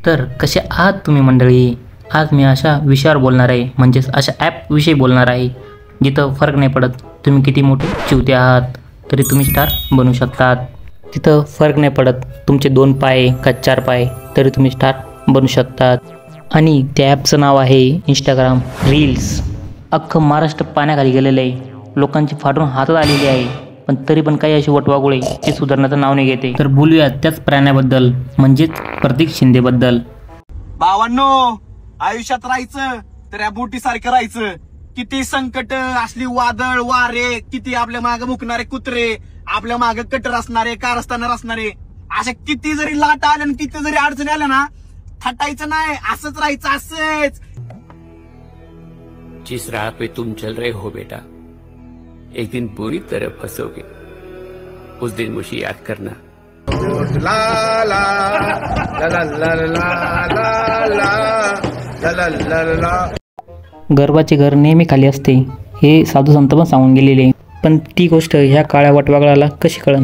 तर कसे आहात तुम्ही मंडळी? आज मी अशा विषयावर बोलणार आहे, म्हणजेच अशा ॲपविषयी बोलणार आहे जिथं फरक नाही पडत तुम्ही किती मोठे चिवते आहात तरी तुम्ही स्टार बनू शकतात. तिथं फरक नाही पडत तुमचे 2 पाय का 4 पाय तरी तुम्ही स्टार बनू शकतात. आणि त्या ॲपचं नाव आहे इंस्टाग्राम रील्स. अख्खं महाराष्ट्र पाण्याखाली गेलेलं आहे, लोकांची फाटून हातात आलेली आहे, पण तरी पण काही अशी वटवागुळे ते सुधारण्याचं नाव नाही घेते. तर बोलूया त्याच प्राण्याबद्दल, म्हणजेच प्रतीक शिंदेबद्दल. भावांनो, आयुष्यात राहायचं तर या बोटीसारखं राहायचं. किती संकट असली, वादळ वारे, किती आपल्या मागे मुकणारे कुत्रे, आपल्या मागे कटर असणारे, कारस्थानर असणारे, अशा किती जरी लाट आल्या आणि किती जरी अडचणी आल्या ना, थटायचं नाही, असंच राहायचं, असंच. जिस राह पे तुम चल रहे हो बेटा, एक दिन बुरी तरह फंसोगे, उस दिन मुझे याद करना. ला ला ला ला ला ला ला ला ला. गर्वाचे घर नेहमी खाली असते हे साधू संत पण सांगून गेलेले, पण ती गोष्ट ह्या काळ्या वटवागळाला कशी कळन?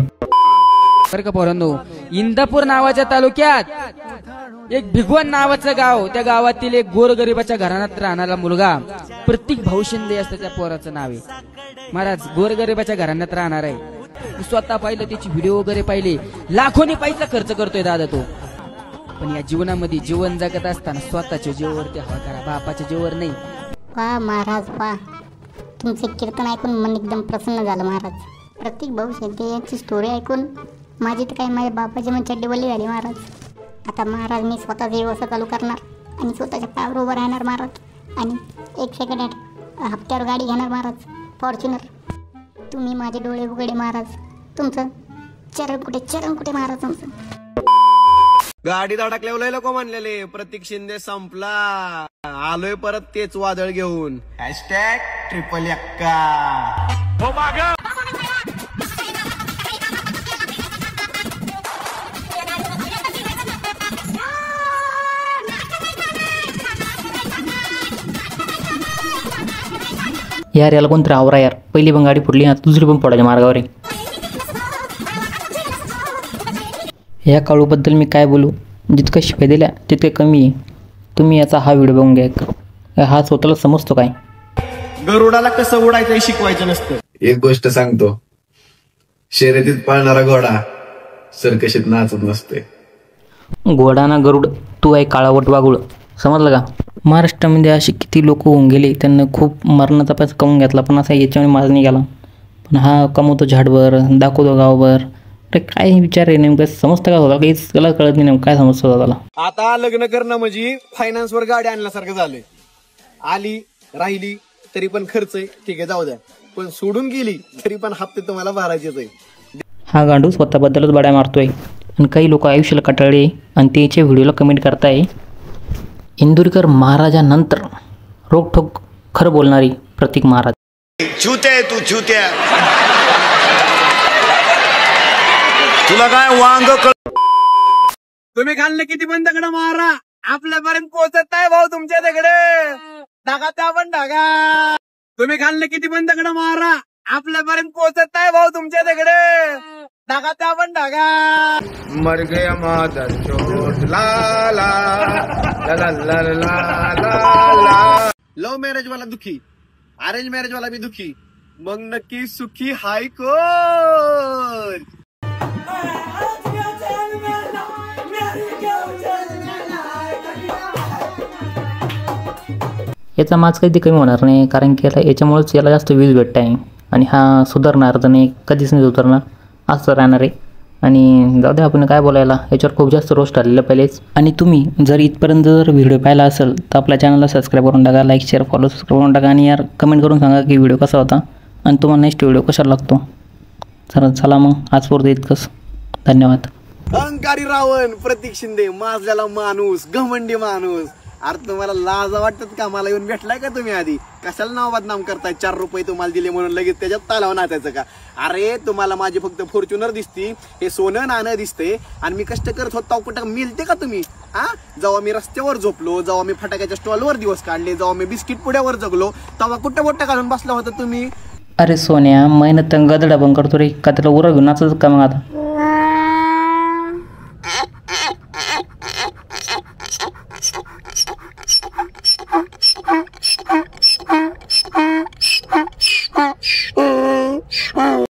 बरं का पोरांनो, इंदापूर नावाच्या तालुक्यात एक भिगवण नावाचं गाव, त्या गावातील एक गोरगरिबाच्या घराण्यात राहणारा मुलगा प्रतीक भाऊ शिंदे असतं त्या पोराचं नाव आहे. महाराज गोरगरिबाच्या घराण्यात राहणार आहे. मी स्वतः पाहिलं, त्याची व्हिडिओ वगैरे पाहिले, लाखोनी पैसा खर्च करतोय दादा तो. पण या जीवनामध्ये जीवन जगत असताना स्वतःच्या जीवावरती हवा करा, बापाच्या जीवावर नाही. वा महाराज वा, तुमचे कीर्तन ऐकून मन एकदम प्रसन्न झालं महाराज. प्रतीक भाऊ शिंदे यांची स्टोरी ऐकून माझी तर काय माझ्या बापाची मन चड्डीबल्ली झाली महाराज. आता महाराज मी स्वतःचा व्यवसाय चालू करणार आणि स्वतःच्या पायावर उभं राहणार महाराज. आणि एक सेकंड हप्त्यावर गाडी घेणार महाराज, फॉर्च्युनर. तुम्ही माझे डोळे उघडे महाराज, तुमचं चरण कुठे महाराज तुमचं. गाडीत अडकल्यावर लोक म्हणलेले प्रतीक शिंदे संपला, आलोय परत तेच वादळ घेऊन. #ट्रिपल एक्का. यार याला कोणतरी आवरा यार, पहिली पण गाडी फुटली ना, दुसरी पण फोडायच्या मार्गावर आहे. या काळूबद्दल मी काय बोलू, जितकं शिवाय दिल्या तितकं कमी आहे. तुम्ही याचा हा व्हिडिओ बघून घ्या, हा स्वतःला समजतो काय. गरुडाला कसं उडायचं हे शिकवायचं नसतं. एक गोष्ट सांगतो, शर्यतीत पाळणारा घोडा सर्कशीत नाचत नसते. घोडाना गरुड, तू आहे काळा वटवागुळ, समजलं का? महाराष्ट्रामध्ये असे किती लोक होऊन गेले, त्यांना खूप मरणाचा पैसा कमवून घेतला, पण असा याच्यामुळे माझा नाही गेला. पण हा कमवतो झाडभर, दाखवतो गावभर. अरे काय विचार आहे नेमकं, समजतं का होता? काहीच त्याला कळत नाही नेमकं काय समजतं होता त्याला. आता लग्न करणं म्हणजे फायनान्सवर गाडी आणल्यासारखं झालंय. आली राहिली तरी पण खर्च आहे, ठीक आहे जाऊ द्या, पण सोडून गेली तरी पण हप्ते तुम्हाला भरायचेच आहे. हा गांडू स्वतःबद्दलच बड्या मारतोय आणि काही लोक आयुष्याला कटाळले आणि त्याच्या व्हिडिओला कमेंट करताय. इंदुरीकर महाराजानंतर रोकठोक खरं बोलणारी प्रतीक महाराज. छुत्या तू छुत्या, तुला काय वांग. तुम्ही खाल्ले किती पण दगड मारा, आपल्यापर्यंत पोहोचत नाही भाऊ तुमच्या दगडे. ढागा त्या पण ढागा. तुम्ही खाल्ले किती पण दगड मारा, आपल्यापर्यंत पोहोचत नाही भाऊ तुमच्या दगडे. ढागा त्या पण ढागा. मर गया मादर चोट. ला ला ला ला ला ला ला ला. लव्ह मॅरेज वाला दुखी, अरेंज मॅरेज वाला बी दुखी, मग नक्की सुखी हाय कोण? याचा माज कधी कमी होणार नाही, कारण की याच्यामुळेच याला जास्त व्ह्यूज भेटत आहे आणि हा सुधारणार तर नाही, कधीच नाही सुधारणार, असं राहणार आहे. आणि जाऊ द्या, आपण काय बोलायला, याच्यावर खूप जास्त रोस्ट आलेलं पहिलेच. आणि तुम्ही जर इथपर्यंत जर व्हिडिओ पाहिला असेल तर आपल्या चॅनलला सबस्क्राईब करून टाका, लाईक शेअर फॉलो सबस्क्राईब करून टाका आणि यार कमेंट करून सांगा की व्हिडिओ कसा होता आणि तुम्हाला नेक्स्ट व्हिडिओ कशाला लागतो. चला मग आजपर्यंत इतकंच, धन्यवाद. अहंकारी रावण प्रतीक शिंदे, माझ्याला माणूस, घमंडी माणूस. अरे तुम्हाला लाज वाटत का? मला येऊन भेटलाय का तुम्ही आधी? कशाला नाव बदनाम करताय? 4 रुपये तुम्हाला दिले म्हणून लगेच त्याच्यात तालाव नाचायचं का? अरे तुम्हाला माझी फक्त फॉर्च्युनर दिसती, हे सोनं नाणं दिसते आणि मी कष्ट करत होता कुठं मिळते का तुम्ही? जेव्हा मी रस्त्यावर झोपलो, जेव्हा मी फटाक्याच्या स्टॉलवर दिवस काढले, जेव्हा मी बिस्किट पुड्यावर जगलो, तेव्हा कुठं बोट्या घालून बसला होता तुम्ही? अरे सोन्या, मेहनत गदडा बंद करतो रे, का त्याला उरा घेऊन नाचायचं का मग आता?